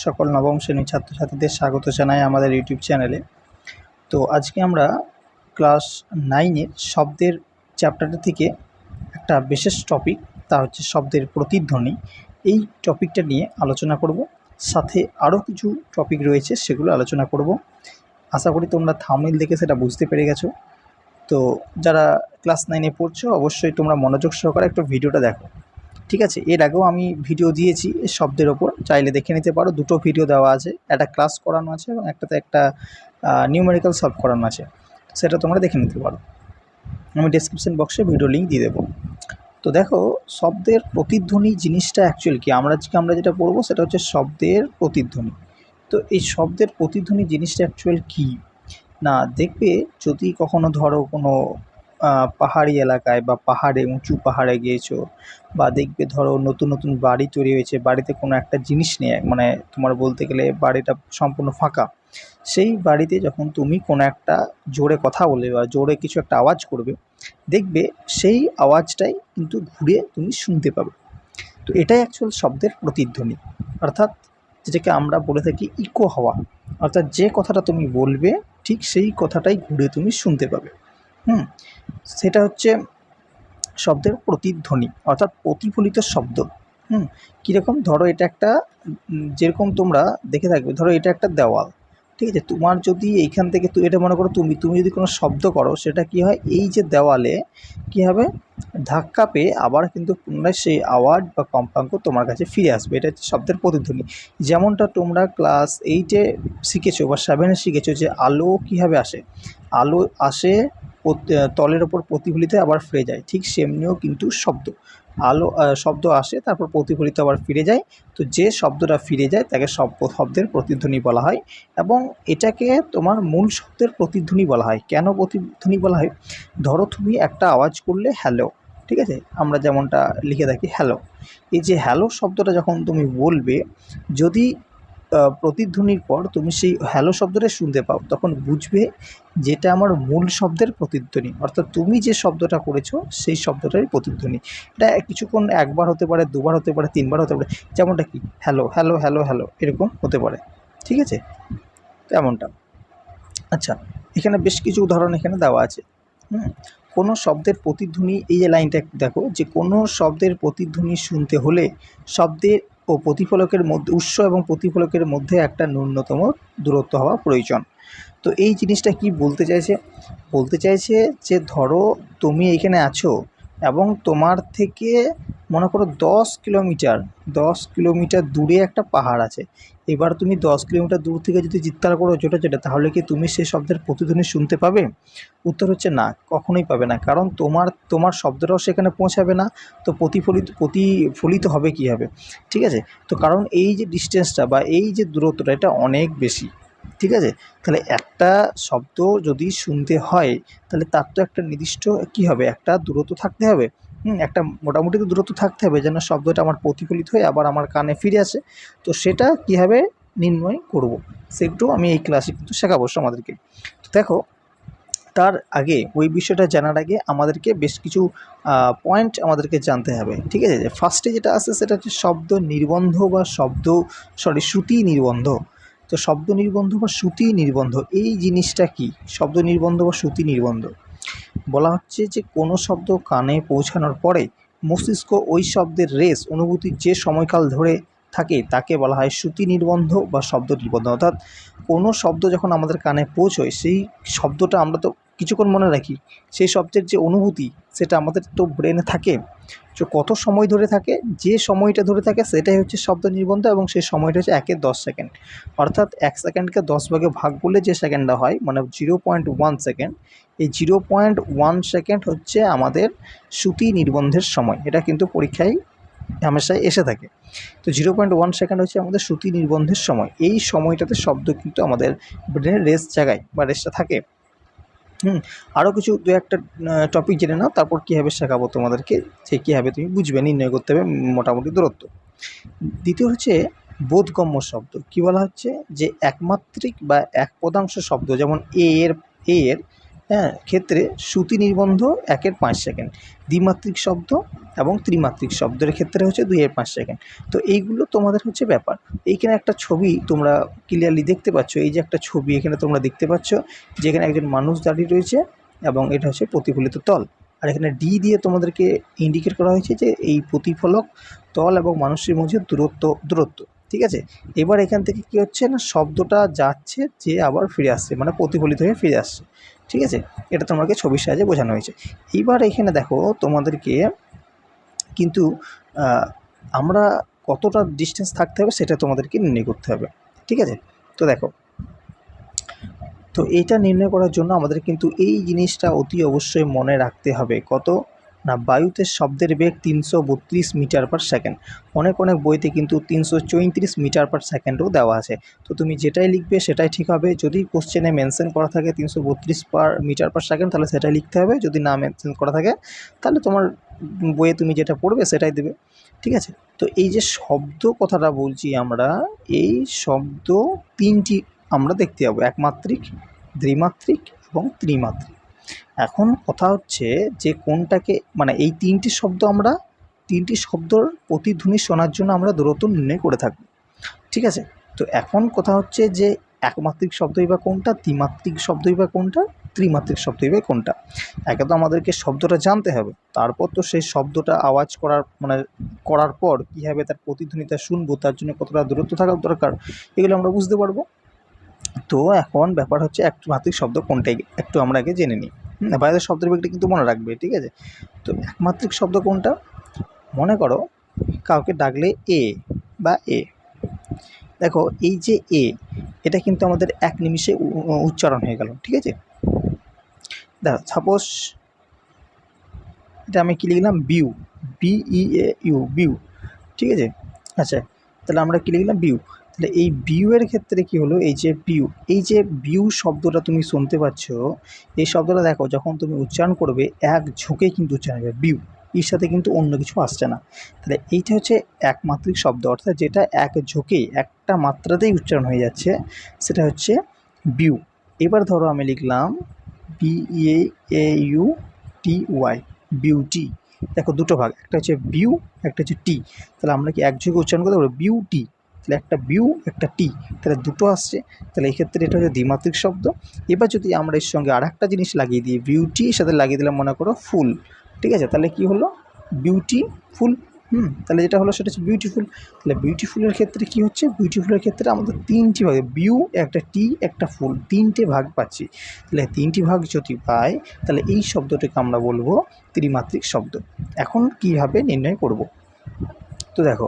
সকল নবম শ্রেণীর ছাত্রছাত্রীদের স্বাগত জানাই আমাদের ইউটিউব চ্যানেলে। তো আজকে আমরা ক্লাস 9-এর শব্দের চ্যাপ্টারটা থেকে একটা বিশেষ টপিক, তা হচ্ছে শব্দের প্রতিধ্বনি। এই টপিকটা নিয়ে আলোচনা করব, সাথে আরও কিছু টপিক রয়েছে সেগুলো আলোচনা করব। আশা করি তোমরা থাম্বনেল দেখে সেটা বুঝতে পেরে গেছো। তো যারা ক্লাস 9-এ পড়ছো অবশ্যই তোমরা মনোযোগ সহকারে একটু ভিডিওটা দেখো, ঠিক আছে? এর আগেও আমি ভিডিও দিয়েছি এই শব্দের ওপর, চাইলে দেখে নিতে পারো। দুটো ভিডিও দেওয়া আছে, একটা ক্লাস করানো আছে এবং একটাতে একটা নিউমেরিক্যাল সলভ করানো আছে, সেটা তোমরা দেখে নিতে পারো। আমি ডেসক্রিপশন বক্সে ভিডিও লিঙ্ক দিয়ে দেবো। তো দেখো, শব্দের প্রতিধ্বনি জিনিসটা অ্যাকচুয়ালি কি, আমরা যেটা পড়বো সেটা হচ্ছে শব্দের প্রতিধ্বনি। তো এই শব্দের প্রতিধ্বনি জিনিসটা অ্যাকচুয়াল কী না, দেখবে যদি কখনো ধরো কোনো পাহাড়ি এলাকায় বা পাহাড়ে, উঁচু পাহাড়ে গিয়েছো, বা দেখবে ধরো নতুন নতুন বাড়ি তৈরি হয়েছে, বাড়িতে কোনো একটা জিনিস নেই, মানে তোমার বলতে গেলে বাড়িটা সম্পূর্ণ ফাঁকা। সেই বাড়িতে যখন তুমি কোনো একটা জোরে কথা বলবে বা জোরে কিছু একটা আওয়াজ করবে, দেখবে সেই আওয়াজটাই কিন্তু ঘুরে তুমি শুনতে পাবে। তো এটাই অ্যাকচুয়াল শব্দের প্রতিধ্বনি, অর্থাৎ যেটাকে আমরা বলে থাকি ইকো হওয়া। অর্থাৎ যে কথাটা তুমি বলবে ঠিক সেই কথাটাই ঘুরে তুমি শুনতে পাবে। সেটা হচ্ছে শব্দের প্রতিধ্বনি, অর্থাৎ প্রতিফলিত শব্দ। কীরকম, ধরো এটা একটা যেরকম তোমরা দেখে থাকবে, ধরো এটা একটা দেওয়াল, ঠিক আছে? তোমার যদি এইখান থেকে এটা মনে করো তুমি যদি কোনো শব্দ করো, সেটা কি হয়, এই যে দেওয়ালে কি হবে, ধাক্কা পেয়ে আবার কিন্তু পুনরায় সেই আওয়াজ বা কম্পাঙ্ক তোমার কাছে ফিরে আসবে। এটা হচ্ছে শব্দের প্রতিধ্বনি। যেমনটা তোমরা ক্লাস 8-এ শিখেছো বা 7-এ শিখেছো যে আলো কীভাবে আসে, আলো আসে তলের ওপর প্রতিফলিত আবার ফিরে যায়, ঠিক সেমনিও কিন্তু শব্দ আসে, তারপর প্রতিফলিত আবার ফিরে যায়। তো যে শব্দটা ফিরে যায় তাকে শব্দের প্রতিধ্বনি বলা হয়, এবং এটাকে তোমার মূল শব্দের প্রতিধ্বনি বলা হয়। কেন প্রতিধ্বনি বলা হয়? ধরো তুমি একটা আওয়াজ করলে হ্যালো, ঠিক আছে, আমরা যেমনটা লিখে থাকি হ্যালো। এই যে হ্যালো শব্দটা যখন তুমি বলবে, যদি প্রতিধ্বনির পর তুমি সেই হ্যালো শব্দটা শুনতে পাও, তখন বুঝবে যেটা আমার মূল শব্দের প্রতিধ্বনি, অর্থাৎ তুমি যে শব্দটা করেছো সেই শব্দটারই প্রতিধ্বনি। এটা কিছুক্ষণ একবার হতে পারে, দুবার হতে পারে, তিনবার হতে পারে। যেমনটা কি হ্যালো হ্যালো হ্যালো হ্যালো এরকম হতে পারে, ঠিক আছে? এমনটা। আচ্ছা, এখানে বেশ কিছু উদাহরণ এখানে দেওয়া আছে। কোনো শব্দের প্রতিধ্বনি, এই যে লাইনটা দেখো, যে কোনো শব্দের প্রতিধ্বনি শুনতে হলে শব্দের ও প্রতিফলকের মধ্যে, উৎস এবং প্রতিফলকের মধ্যে একটা ন্যূনতম দূরত্ব হওয়া প্রয়োজন। তো এই জিনিসটা কি বলতে চাইছে? বলতে চাইছে যে ধরো তুমি এখানে আছো এবং তোমার থেকে মনে করো 10 কিলোমিটার দূরে একটা পাহাড় আছে। এবার তুমি 10 কিলোমিটার দূর থেকে যদি চিৎকার করো জোরে জোরে, তাহলে কি তুমি সেই শব্দের প্রতিধ্বনি শুনতে পাবে? উত্তর হচ্ছে না, কখনোই পাবে না, কারণ তোমার শব্দটাও সেখানে পৌঁছাবে না। তো প্রতিফলিত হবে কীভাবে, ঠিক আছে? তো কারণ এই যে ডিস্টেন্সটা বা এই যে দূরত্বটা, এটা অনেক বেশি, ঠিক আছে? তাহলে একটা শব্দ যদি শুনতে হয়, তাহলে তার তো একটা নির্দিষ্ট কী হবে, একটা দূরত্ব থাকতে হবে। একটা মোটামুটি তো দূরত্ব থাকতে হবে যেন শব্দটা আমার প্রতিফলিত হয়ে আবার আমার কানে ফিরে আসে। তো সেটা কীভাবে নির্ণয় করব, সেটাও আমি এই ক্লাসে কিন্তু শেখাবো আমাদেরকে। তো দেখো, তার আগে ওই বিষয়টা জানার আগে আমাদেরকে বেশ কিছু পয়েন্ট আমাদেরকে জানতে হবে, ঠিক আছে? ফার্স্টে যেটা আসে সেটা হচ্ছে শব্দ নির্বন্ধ বা শ্রুতি নির্বন্ধ। তো শব্দ নির্বন্ধ বা শ্রুতি নির্বন্ধ, এই জিনিসটা কি? শব্দ নির্বন্ধ বা শ্রুতি নির্বন্ধ বলা হচ্ছে যে কোনো শব্দ কানে পৌঁছানোর পরে মস্তিষ্ক ওই শব্দের রেস অনুভূতির যে সময়কাল ধরে থাকে তাকে বলা হয় শ্রুতি নির্বন্ধ বা শব্দ নির্বন্ধ। অর্থাৎ কোনো শব্দ যখন আমাদের কানে পৌঁছয়, সেই শব্দটা আমরা তো কিছুক্ষণ মনে রাখি, সেই শব্দের যে অনুভূতি সেটা আমাদের তো ব্রেনে থাকে। তো কত সময় ধরে থাকে, যে সময়টা ধরে থাকে সেটাই হচ্ছে শব্দ নির্বন্ধ, এবং সেই সময়টা হচ্ছে 1/10 সেকেন্ড। অর্থাৎ 1 সেকেন্ডকে 10 ভাগে ভাগ করলে যে সেকেন্ডটা হয়, মানে 0.1 সেকেন্ড, এই 0.1 সেকেন্ড হচ্ছে আমাদের শ্রুতি নির্বন্ধের সময়। এটা কিন্তু পরীক্ষায় হামেশাই এসে থাকে। তো 0.1 সেকেন্ড হচ্ছে আমাদের শ্রুতি নির্বন্ধের সময়। এই সময়টাতে শব্দ কিন্তু আমাদের ব্রেনে রেস্ট জাগায় বা রেস্টটা থাকে। আরও কিছু দু একটা টপিক জেনে নাও, তারপর কীভাবে শেখাবো তোমাদেরকে, যে কীভাবে তুমি বুঝবে, নির্ণয় করতে হবে মোটামুটি দূরত্ব। দ্বিতীয় হচ্ছে বোধগম্য শব্দ। কি বলা হচ্ছে, যে একমাত্রিক বা এক পদাংশ শব্দ, যেমন এর ক্ষেত্রে শ্রুতি নির্বন্ধ 1/5 সেকেন্ড, দ্বিমাত্রিক শব্দ এবং ত্রিমাত্রিক শব্দের ক্ষেত্রে হচ্ছে 2/5 সেকেন্ড। তো এইগুলো তোমাদের হচ্ছে ব্যাপার। এইখানে একটা ছবি তোমরা ক্লিয়ারলি দেখতে পাচ্ছ, এই যে একটা ছবি এখানে তোমরা দেখতে পাচ্ছ যেখানে একজন মানুষ দাঁড়িয়ে রয়েছে এবং এটা হচ্ছে প্রতিফলিত তল। আর এখানে ডি দিয়ে তোমাদেরকে ইন্ডিকেট করা হয়েছে যে এই প্রতিফলক তল এবং মানুষের মধ্যে দূরত্ব। ঠিক আছে, এবার এখান থেকে কি হচ্ছে না, শব্দটা যাচ্ছে যে আবার ফিরে আসছে, মানে প্রতিফলিত হয়ে ফিরে আসছে। ঠিক আছে, এটা তোমাকে ছবির সাহায্যে বোঝানো হয়েছে। এইবার এখানে দেখো তোমাদেরকে কিন্তু আমরা কতটা ডিস্টেন্স থাকতে হবে সেটা তোমাদেরকে নির্ণয় করতে হবে। ঠিক আছে, তো দেখো, তো এইটা নির্ণয় করার জন্য আমাদের কিন্তু এই জিনিসটা অতি অবশ্যই মনে রাখতে হবে। কত না, বায়ুতে শব্দের বেগ 332 মিটার পার সেকেন্ড। অনেক বইতে কিন্তু 334 মিটার পার সেকেন্ডও দেওয়া আছে। তো তুমি যেটাই লিখবে সেটাই ঠিক হবে। যদি কোশ্চেনে মেনশন করা থাকে 332 মিটার পার সেকেন্ড তাহলে সেটাই লিখতে হবে, যদি না মেনশন করা থাকে তাহলে তোমার বইয়ে তুমি যেটা পড়বে সেটাই দেবে। ঠিক আছে, তো এই যে শব্দ কথাটা বলছি আমরা, এই শব্দ তিনটি আমরা দেখতে পাবো, একমাত্রিক, দ্বিমাত্রিক এবং ত্রিমাত্রিক। এখন কথা হচ্ছে যে কোনটাকে, মানে এই তিনটি শব্দর প্রতিধ্বনি শোনার জন্য আমরা দূরত্ব নির্ণয় করে থাকবো। ঠিক আছে, তো এখন কথা হচ্ছে যে একমাত্রিক শব্দই বা কোনটা, দ্বিমাত্রিক শব্দই বা কোনটা, ত্রিমাত্রিক শব্দই বা কোনটা। একে তো আমাদেরকে শব্দটা জানতে হবে, তারপর তো সেই শব্দটা আওয়াজ করার পর কীভাবে তার প্রতিধ্বনিতা শুনবো, তার জন্য কতটা দূরত্ব থাকা দরকার, এগুলো আমরা বুঝতে পারবো। তো এখন ব্যাপার হচ্ছে একমাত্রিক শব্দ কোনটাই একটু আমরা আগে জেনে নিই। বাইরের শব্দের বেগটা কিন্তু মনে রাখবে। ঠিক আছে, তো একমাত্রিক শব্দ কোনটা, মনে করো কাউকে ডাকলে এ বা এ, দেখো এই যে এ, এটা কিন্তু আমাদের এক নিমিষে উচ্চারণ হয়ে গেল। ঠিক আছে, দেখো সাপোজ এটা আমি কি লিখলাম, বিউ, BEAU, বিউ। ঠিক আছে, আচ্ছা তাহলে আমরা কি লিখলাম, বিউ। তাহলে এই বিউয়ের ক্ষেত্রে কি হলো, এই যে বিউ শব্দটা তুমি শুনতে পাচ্ছ, এই শব্দটা দেখো যখন তুমি উচ্চারণ করবে এক ঝোঁকে কিন্তু উচ্চারণ হবে বিউ, এর সাথে কিন্তু অন্য কিছু আসছে না। তাহলে এইটা হচ্ছে একমাত্রিক শব্দ, অর্থাৎ যেটা এক ঝোঁকে একটা মাত্রাতেই উচ্চারণ হয়ে যাচ্ছে, সেটা হচ্ছে বিউ। এবার ধরো আমি লিখলাম BEAUTY, বিউটি। দেখো দুটো ভাগ, একটা হচ্ছে বিউ, একটা হচ্ছে টি। তাহলে আমরা কি এক ঝোঁকে উচ্চারণ করতে পারবো বিউটি, তাহলে একটা বিউ একটা টি, তাহলে দুটো আসছে। তাহলে এই ক্ষেত্রে এটা হচ্ছে দ্বিমাত্রিক শব্দ। এবার যদি আমরা এর সঙ্গে আর একটা জিনিস লাগিয়ে দিই, বিউটির সাথে লাগিয়ে দিলাম মনে করো ফুল। ঠিক আছে, তাহলে কি হলো, বিউটিফুল। তাহলে যেটা হলো সেটা হচ্ছে বিউটিফুল। তাহলে বিউটিফুলের ক্ষেত্রে কি হচ্ছে, বিউটিফুলের ক্ষেত্রে আমাদের তিনটি ভাগ, বিউ, একটা টি, একটা ফুল, তিনটে ভাগ পাচ্ছি। তাহলে তিনটি ভাগ যদি পাই তাহলে এই শব্দটাকে আমরা বলবো ত্রিমাত্রিক শব্দ। এখন কীভাবে নির্ণয় করব, তো দেখো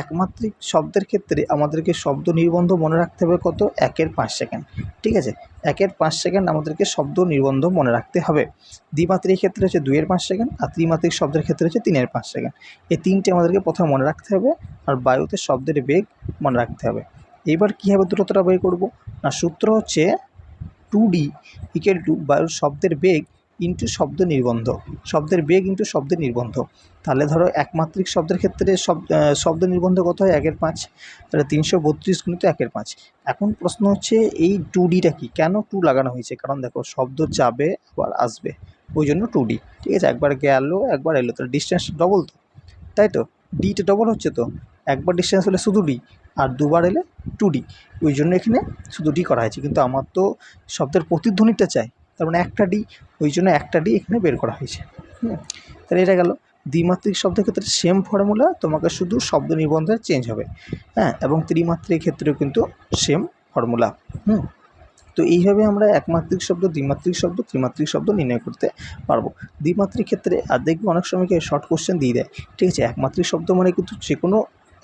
একমাত্রিক শব্দের ক্ষেত্রে আমাদেরকে শব্দ নির্বন্ধ মনে রাখতে হবে কত, 1/5 সেকেন্ড। ঠিক আছে, 1/5 সেকেন্ড আমাদেরকে শব্দ নির্বন্ধ মনে রাখতে হবে। দ্বিমাত্রিক ক্ষেত্রে হচ্ছে 2/5 সেকেন্ড, আর ত্রিমাত্রিক শব্দের ক্ষেত্রে হচ্ছে 3/5 সেকেন্ড। এই তিনটে আমাদেরকে প্রথমে মনে রাখতে হবে, আর বায়ুতে শব্দের বেগ মনে রাখতে হবে। এইবার কীভাবে দূরত্বটা বের করব, না সূত্র হচ্ছে 2D = বায়ুর শব্দের বেগ ইন্টু শব্দ নির্বন্ধ, শব্দের বেগ ইন্টু শব্দের নির্বন্ধ। তাহলে ধরো একমাত্রিক শব্দের ক্ষেত্রে শব্দ নির্বন্ধ কত হয়, 1/5, তাহলে 332 × 1/5। এখন প্রশ্ন হচ্ছে এই 2Dটা কি, কেন 2 লাগানো হয়েছে, কারণ দেখো শব্দ যাবে আবার আসবে, ওই জন্য 2D। ঠিক আছে, একবার গেল একবার এলো, তাহলে ডিস্টেন্স ডবল তো, তাই তো, ডিটা ডবল হচ্ছে তো, একবার ডিস্টেন্স হলে শুধু ডি, আর দুবার এলে 2D, ওই জন্য এখানে শুধু ডি করা হয়েছে। কিন্তু আমার তো শব্দের প্রতিধ্বনিটা চাই, তার মানে একটা ডি, ওই জন্য একটা ডি এখানে বের করা হয়েছে। তাহলে এটা গেল। দ্বিমাত্রিক শব্দের ক্ষেত্রে সেম ফর্মুলা, তোমাকে শুধু শব্দ নিবন্ধের চেঞ্জ হবে, এবং ত্রিমাত্রিক ক্ষেত্রেও কিন্তু সেম ফর্মুলা। তো এইভাবে আমরা একমাত্রিক শব্দ, দ্বিমাত্রিক শব্দ, ত্রিমাত্রিক শব্দ নির্ণয় করতে পারবো। দ্বিমাত্রিক ক্ষেত্রে আর দেখবে অনেক সময় শর্ট কোশ্চেন দিয়ে দেয়। ঠিক আছে, একমাত্রিক শব্দ মানে কিন্তু যে কোনো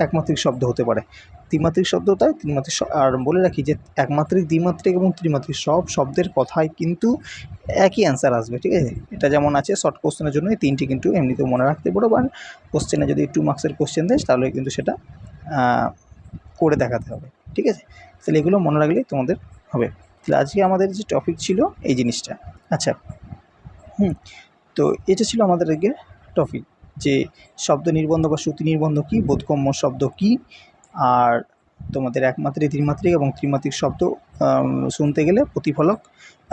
একমাত্রিক শব্দ হতে পারে, দ্বিমাত্রিক শব্দ তাই ত্রিমাত্রিক। আর বলে রাখি যে একমাত্রিক, দ্বিমাত্রিক এবং ত্রিমাত্রিক সব শব্দের কথায় কিন্তু একই অ্যান্সার আসবে। ঠিক আছে, এটা যেমন আছে শর্ট কোশ্চেনের জন্য, এই তিনটি কিন্তু এমনিতেও মনে রাখতে পারো, বা কোশ্চেনে যদি 2 মার্কসের কোশ্চেন দেয় তাহলে কিন্তু সেটা করে দেখাতে হবে। ঠিক আছে, তাহলে এগুলো মনে রাখলেই তোমাদের হবে। তাহলে আজকে আমাদের যে টপিক ছিল এই জিনিসটা। আচ্ছা, তো এটা ছিল আমাদের আজকে টপিক, যে শব্দ নির্বন্ধ বা শ্রুতি নির্বন্ধ কী, বোধগম্য শব্দ কী, আর তোমাদের একমাত্রিক, দ্বিমাত্রিক এবং ত্রিমাত্রিক শব্দ শুনতে গেলে প্রতিফলক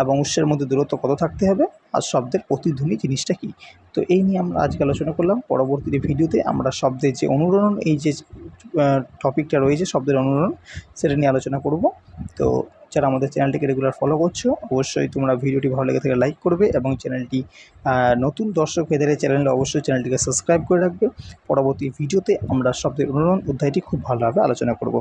এবং উৎসের মধ্যে দূরত্ব কত থাকতে হবে, আর শব্দের প্রতিধ্বনি জিনিসটা কী। তো এই নিয়ে আমরা আজকে আলোচনা করলাম। পরবর্তী ভিডিওতে আমরা শব্দের যে অনুরণন, এই যে টপিকটা রয়েছে শব্দের অনুরণন, সেটা নিয়ে আলোচনা করব। তো যারা আমাদের চ্যানেলটিকে রেগুলার ফলো করছো, অবশ্যই তোমরা ভিডিওটি ভালো লেগে থেকে লাইক করবে এবং চ্যানেলটি নতুন দর্শক পেতে চ্যানেলে অবশ্যই চ্যানেলটিকে সাবস্ক্রাইব করে রাখবে। পরবর্তী ভিডিওতে আমরা শব্দের অনুরণন অধ্যায়টি খুব ভালোভাবে আলোচনা করব।